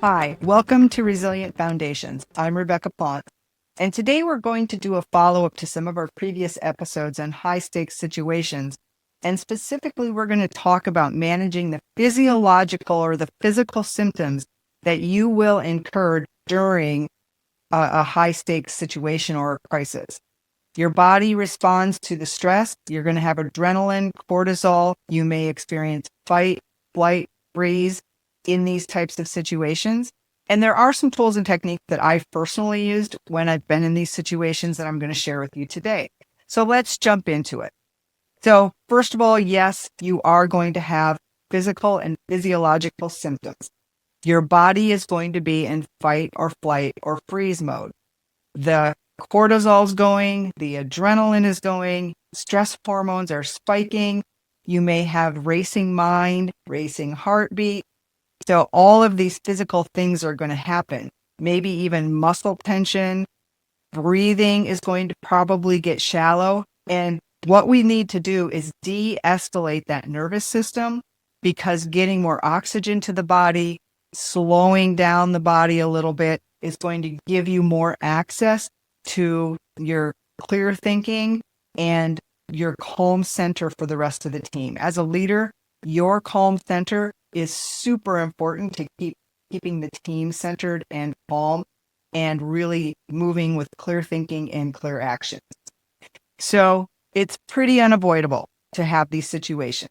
Hi, welcome to Resilient Foundations. I'm Rebecca Plant, and today we're going to do a follow-up to some of our previous episodes on high-stakes situations. And specifically, we're going to talk about managing the physiological or the physical symptoms that you will incur during a high-stakes situation or a crisis. Your body responds to the stress. You're going to have adrenaline, cortisol. You may experience fight, flight, freeze in these types of situations. And there are some tools and techniques that I've personally used when I've been in these situations that I'm going to share with you today. So let's jump into it. So first of all, yes, you are going to have physical and physiological symptoms. Your body is going to be in fight or flight or freeze mode. The cortisol's going, the adrenaline is going, stress hormones are spiking. You may have racing mind, racing heartbeat. So all of these physical things are going to happen. Maybe even muscle tension. Breathing is going to probably get shallow. And what we need to do is de-escalate that nervous system, because getting more oxygen to the body, slowing down the body a little bit is going to give you more access to your clear thinking and your calm center for the rest of the team. As a leader, your calm center is super important to keeping the team centered and calm and really moving with clear thinking and clear action. So it's pretty unavoidable to have these situations.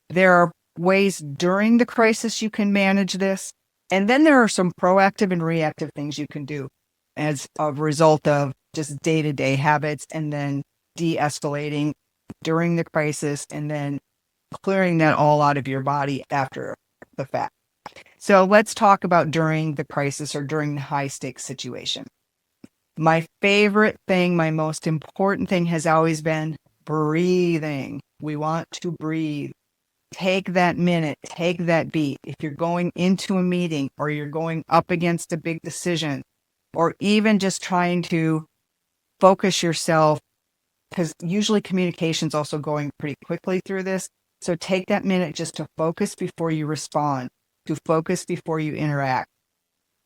There are ways during the crisis you can manage this. And then there are some proactive and reactive things you can do as a result of just day-to-day habits, and then de-escalating during the crisis, and then clearing that all out of your body after the fact. So let's talk about during the crisis or during the high-stakes situation. My favorite thing, my most important thing has always been breathing. We want to breathe. Take that minute, take that beat. If you're going into a meeting or you're going up against a big decision, or even just trying to focus yourself, because usually communication's also going pretty quickly through this. So take that minute just to focus before you respond, to focus before you interact,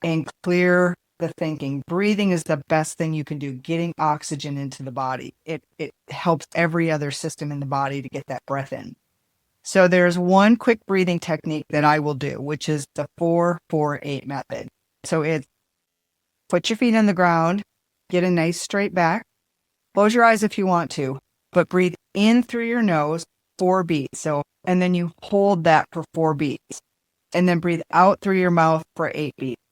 and clear the thinking. Breathing is the best thing you can do, getting oxygen into the body. It helps every other system in the body to get that breath in. So there's one quick breathing technique that I will do, which is the 4-4-8 method. So it's put your feet on the ground, get a nice straight back, close your eyes if you want to, but breathe in through your nose 4 beats. So, and then you hold that for 4 beats, and then breathe out through your mouth for 8 beats.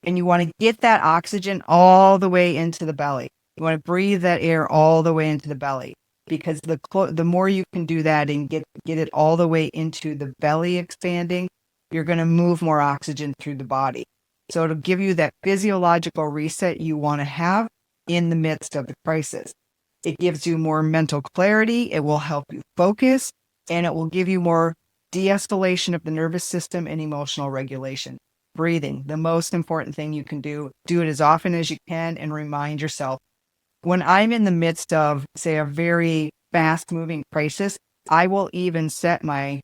And you want to get that oxygen all the way into the belly. You want to breathe that air all the way into the belly, because the more you can do that and get it all the way into the belly expanding, you're going to move more oxygen through the body. So it'll give you that physiological reset you want to have in the midst of the crisis. It gives you more mental clarity. It will help you focus, and it will give you more de-escalation of the nervous system and emotional regulation. Breathing, the most important thing you can do. Do it as often as you can and remind yourself. When I'm in the midst of, say, a very fast-moving crisis, I will even set my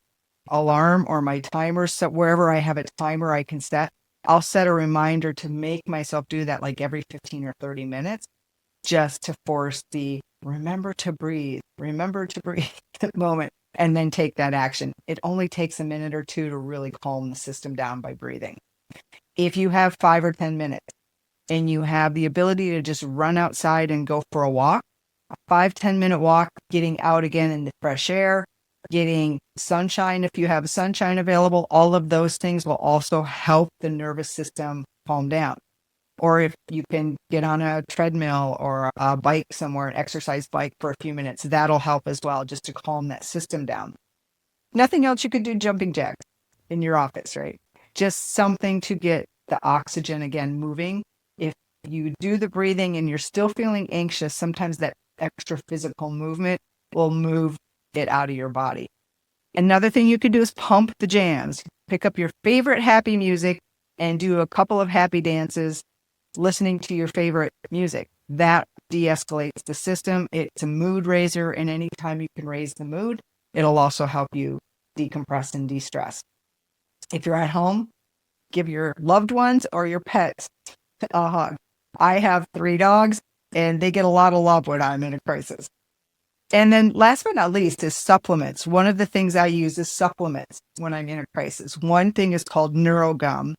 alarm or my timer. So wherever I have a timer I can set, I'll set a reminder to make myself do that like every 15 or 30 minutes, just to force the remember to breathe moment, and then take that action. It only takes a minute or two to really calm the system down by breathing. If you have 5 or 10 minutes and you have the ability to just run outside and go for a walk, a 5-10 minute walk, getting out again in the fresh air, getting sunshine if you have sunshine available, all of those things will also help the nervous system calm down. Or if you can get on a treadmill or a bike somewhere, an exercise bike for a few minutes, that'll help as well, just to calm that system down. Nothing else you could do jumping jacks in your office, right? Just something to get the oxygen again moving. If you do the breathing and you're still feeling anxious, sometimes that extra physical movement will move it out of your body. Another thing you could do is pump the jams. Pick up your favorite happy music and do a couple of happy dances, listening to your favorite music. That de-escalates the system. It's a mood raiser, and anytime you can raise the mood, it'll also help you decompress and de-stress. If you're at home, give your loved ones or your pets a hug. I have 3 dogs, and they get a lot of love when I'm in a crisis. And then last but not least is supplements. One of the things I use is supplements when I'm in a crisis. One thing is called neurogum,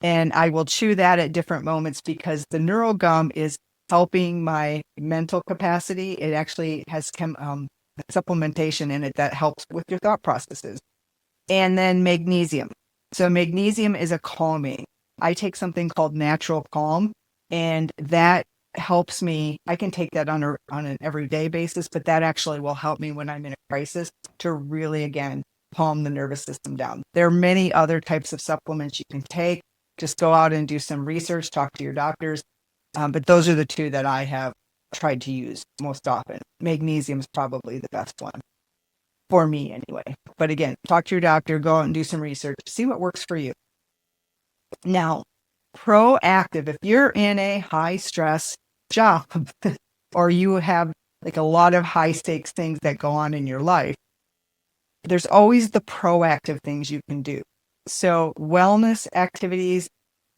and I will chew that at different moments because the neurogum is helping my mental capacity. It actually has supplementation in it that helps with your thought processes. And then magnesium. So magnesium is a calming. I take something called Natural Calm, and that helps me. I can take that on an everyday basis, but that actually will help me when I'm in a crisis to really, again, calm the nervous system down. There are many other types of supplements you can take. Just go out and do some research, talk to your doctors. But those are the 2 that I have tried to use most often. Magnesium is probably the best one for me anyway. But again, talk to your doctor, go out and do some research, see what works for you. Now, proactive, if you're in a high stress job or you have like a lot of high stakes things that go on in your life, there's always the proactive things you can do. So wellness activities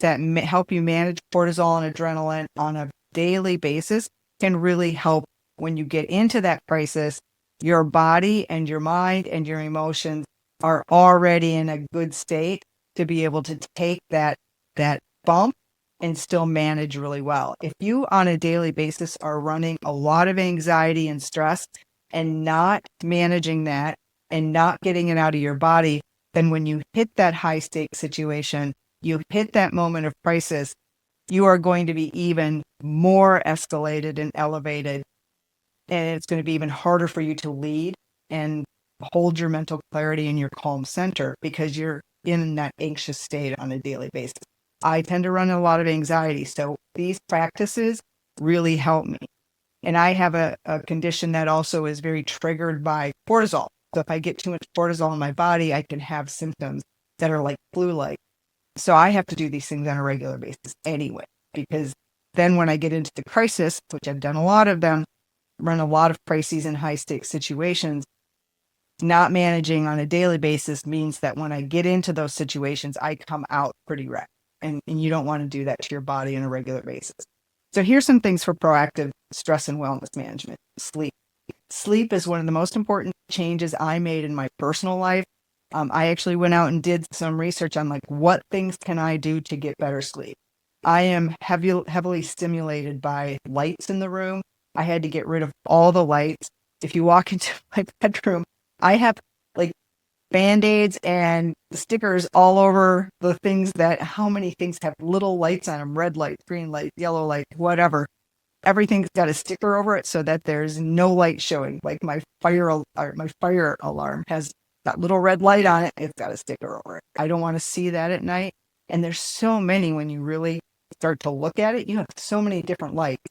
that help you manage cortisol and adrenaline on a daily basis can really help when you get into that crisis. Your body and your mind and your emotions are already in a good state to be able to take that bump and still manage really well. If you on a daily basis are running a lot of anxiety and stress and not managing that and not getting it out of your body, then when you hit that high stake situation, you hit that moment of crisis, you are going to be even more escalated and elevated. And it's going to be even harder for you to lead and hold your mental clarity in your calm center because you're in that anxious state on a daily basis. I tend to run a lot of anxiety. So these practices really help me. And I have a condition that also is very triggered by cortisol. So if I get too much cortisol in my body, I can have symptoms that are like flu-like. So I have to do these things on a regular basis anyway, because then when I get into the crisis, which I've done a lot of them, run a lot of crises in high stakes situations, not managing on a daily basis means that when I get into those situations, I come out pretty wrecked. And you don't want to do that to your body on a regular basis. So here's some things for proactive stress and wellness management. Sleep. Sleep is one of the most important changes I made in my personal life. I actually went out and did some research on like what things can I do to get better sleep. I am heavily stimulated by lights in the room. I had to get rid of all the lights. If you walk into my bedroom, I have like Band-Aids and stickers all over the things how many things have little lights on them, red light, green light, yellow light, whatever. Everything's got a sticker over it so that there's no light showing. Like my fire alarm has that little red light on it. It's got a sticker over it. I don't want to see that at night. And there's so many when you really start to look at it. You have so many different lights.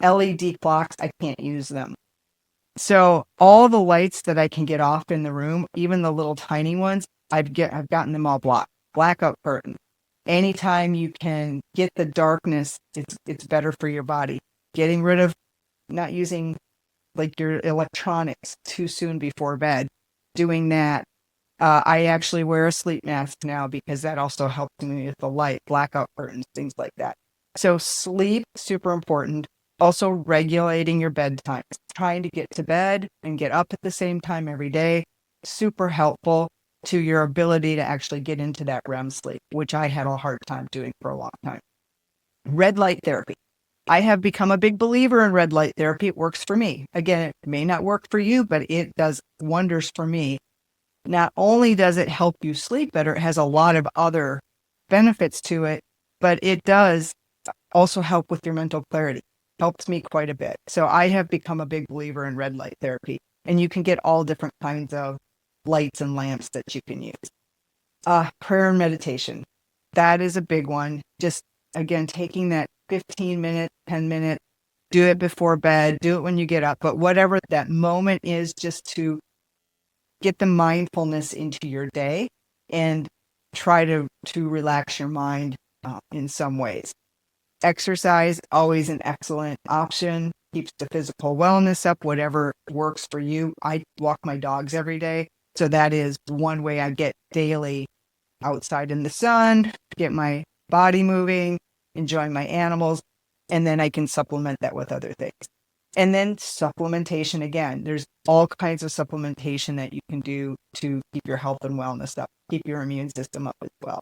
LED clocks, I can't use them. So all the lights that I can get off in the room, even the little tiny ones, I've gotten them all blackout curtains. Anytime you can get the darkness, it's better for your body. Getting rid of not using like your electronics too soon before bed, doing that. I actually wear a sleep mask now because that also helps me with the light, blackout curtains, things like that. So sleep, super important. Also regulating your bedtime, trying to get to bed and get up at the same time every day, super helpful to your ability to actually get into that REM sleep, which I had a hard time doing for a long time. Red light therapy. I have become a big believer in red light therapy. It works for me. Again, it may not work for you, but it does wonders for me. Not only does it help you sleep better, it has a lot of other benefits to it, but it does also help with your mental clarity. Helps me quite a bit. So I have become a big believer in red light therapy, and you can get all different kinds of lights and lamps that you can use. Prayer and meditation. That is a big one. Just again, taking that 15 minutes, 10 minutes, do it before bed, do it when you get up, but whatever that moment is, just to get the mindfulness into your day and try to relax your mind in some ways. Exercise, always an excellent option, keeps the physical wellness up, whatever works for you. I walk my dogs every day. So that is one way I get daily outside in the sun, get my body moving, enjoying my animals, and then I can supplement that with other things. And then supplementation again. There's all kinds of supplementation that you can do to keep your health and wellness up, keep your immune system up as well.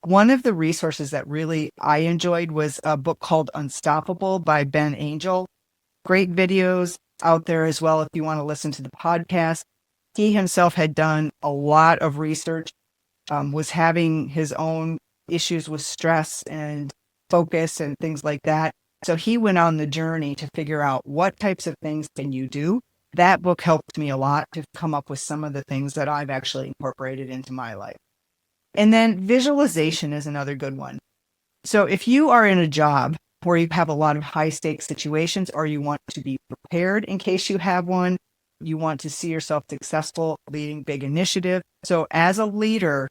One of the resources that really I enjoyed was a book called Unstoppable by Ben Angel. Great videos out there as well if you want to listen to the podcast. He himself had done a lot of research, was having his own issues with stress and focus and things like that. So he went on the journey to figure out what types of things can you do. That book helped me a lot to come up with some of the things that I've actually incorporated into my life. And then visualization is another good one. So if you are in a job where you have a lot of high stakes situations, or you want to be prepared in case you have one, you want to see yourself successful leading big initiative. So as a leader,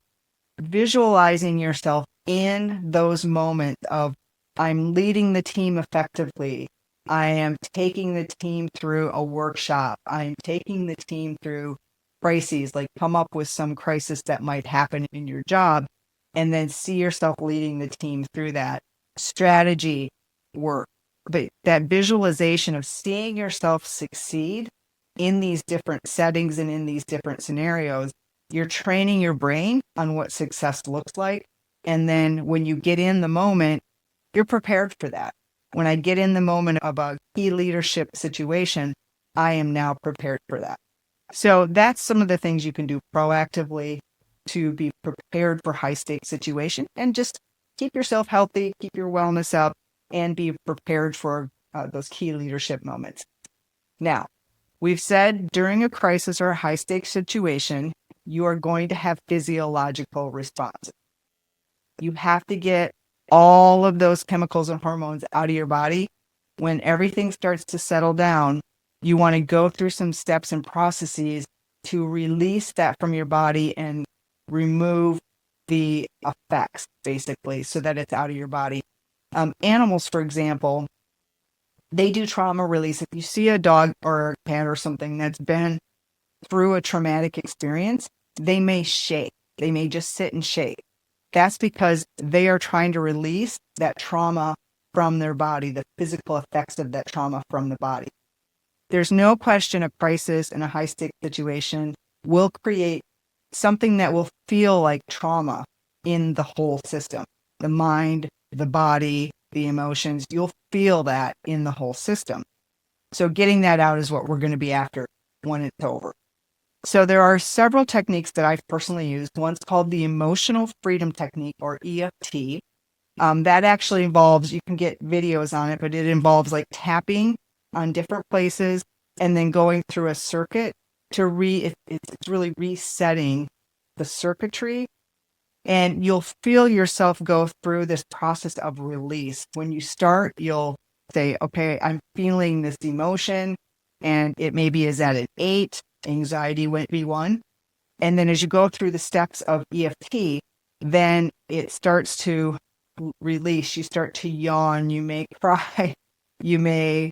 visualizing yourself in those moments of I'm leading the team effectively. I am taking the team through a workshop. I'm taking the team through crises, like come up with some crisis that might happen in your job, and then see yourself leading the team through that. Strategy work, but that visualization of seeing yourself succeed in these different settings and in these different scenarios, you're training your brain on what success looks like. And then when you get in the moment, you're prepared for that. When I get in the moment of a key leadership situation, I am now prepared for that. So that's some of the things you can do proactively to be prepared for high stakes situation, and just keep yourself healthy, keep your wellness up, and be prepared for those key leadership moments. Now, we've said during a crisis or a high stakes situation, you are going to have physiological responses. You have to get all of those chemicals and hormones out of your body. When everything starts to settle down, you want to go through some steps and processes to release that from your body and remove the effects, basically, so that it's out of your body. Animals, for example, they do trauma release. If you see a dog or a cat or something that's been through a traumatic experience, they may shake. They may just sit and shake. That's because they are trying to release that trauma from their body, the physical effects of that trauma from the body. There's no question a crisis in a high-stake situation will create something that will feel like trauma in the whole system. The mind, the body, the emotions, you'll feel that in the whole system. So getting that out is what we're going to be after when it's over. So there are several techniques that I've personally used. One's called the emotional freedom technique, or EFT. That actually involves, you can get videos on it, but it involves like tapping on different places and then going through a circuit to it's really resetting the circuitry. And you'll feel yourself go through this process of release. When you start, you'll say, okay, I'm feeling this emotion, and it maybe is at an 8. Anxiety would be 1. And then as you go through the steps of EFT, then it starts to release. You start to yawn, you may cry, you may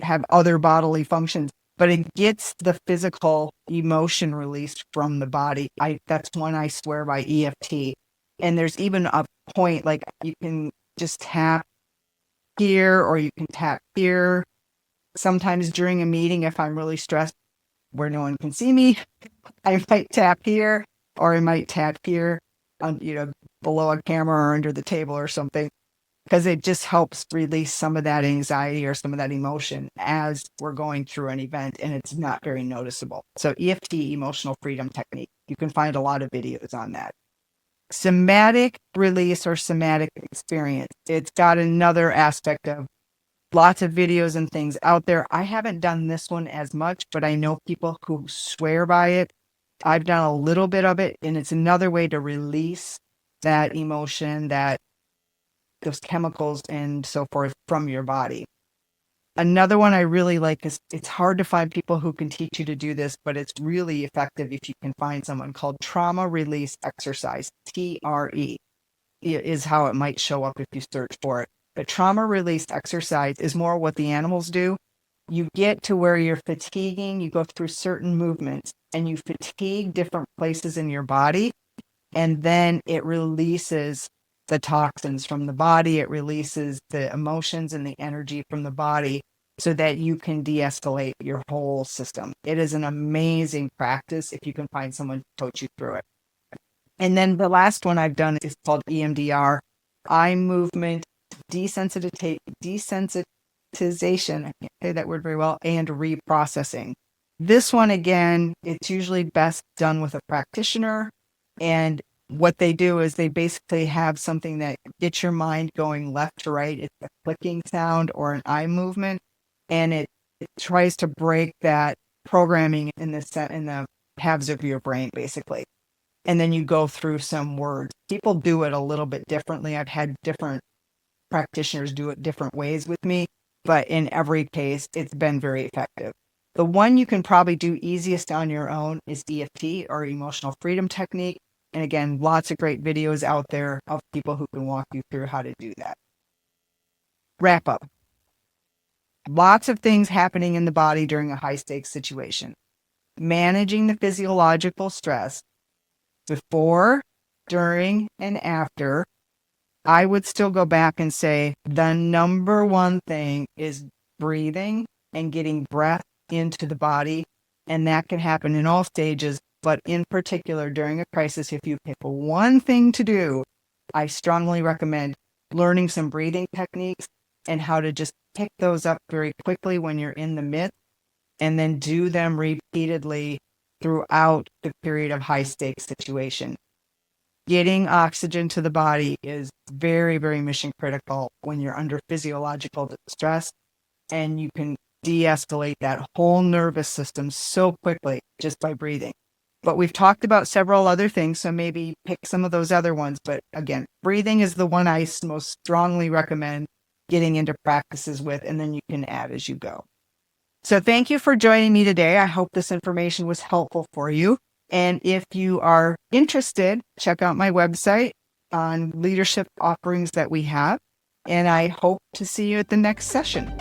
have other bodily functions, but it gets the physical emotion released from the body. That's one I swear by, EFT. And there's even a point, like you can just tap here or you can tap here. Sometimes during a meeting, if I'm really stressed where no one can see me, I might tap here, or I might tap here on, below a camera or under the table or something, because it just helps release some of that anxiety or some of that emotion as we're going through an event, and it's not very noticeable. So EFT, emotional freedom technique, you can find a lot of videos on that. Somatic release or somatic experience. It's got another aspect of lots of videos and things out there. I haven't done this one as much, but I know people who swear by it. I've done a little bit of it, and it's another way to release that emotion, those chemicals and so forth from your body. Another one I really like is, it's hard to find people who can teach you to do this, but it's really effective if you can find someone, called trauma release exercise, TRE. Is how it might show up if you search for it. But trauma release exercise is more what the animals do. You get to where you're fatiguing, you go through certain movements and you fatigue different places in your body. And then it releases the toxins from the body. It releases the emotions and the energy from the body so that you can de-escalate your whole system. It is an amazing practice if you can find someone to coach you through it. And then the last one I've done is called EMDR, eye movement desensitization. I can't say that word very well, and reprocessing. This one, again, it's usually best done with a practitioner. And what they do is they basically have something that gets your mind going left to right. It's a clicking sound or an eye movement. And it tries to break that programming in the halves of your brain, basically. And then you go through some words. People do it a little bit differently. I've had different practitioners do it different ways with me, but in every case, it's been very effective. The one you can probably do easiest on your own is EFT, or emotional freedom technique. And again, lots of great videos out there of people who can walk you through how to do that. Wrap up. Lots of things happening in the body during a high stakes situation. Managing the physiological stress before, during, and after. I would still go back and say the number one thing is breathing and getting breath into the body. And that can happen in all stages, but in particular during a crisis, if you pick one thing to do, I strongly recommend learning some breathing techniques and how to just pick those up very quickly when you're in the midst, and then do them repeatedly throughout the period of high stakes situation. Getting oxygen to the body is very, very mission critical when you're under physiological stress, and you can de-escalate that whole nervous system so quickly just by breathing. But we've talked about several other things, so maybe pick some of those other ones. But again, breathing is the one I most strongly recommend getting into practices with, and then you can add as you go. So thank you for joining me today. I hope this information was helpful for you. And if you are interested, check out my website on leadership offerings that we have. And I hope to see you at the next session.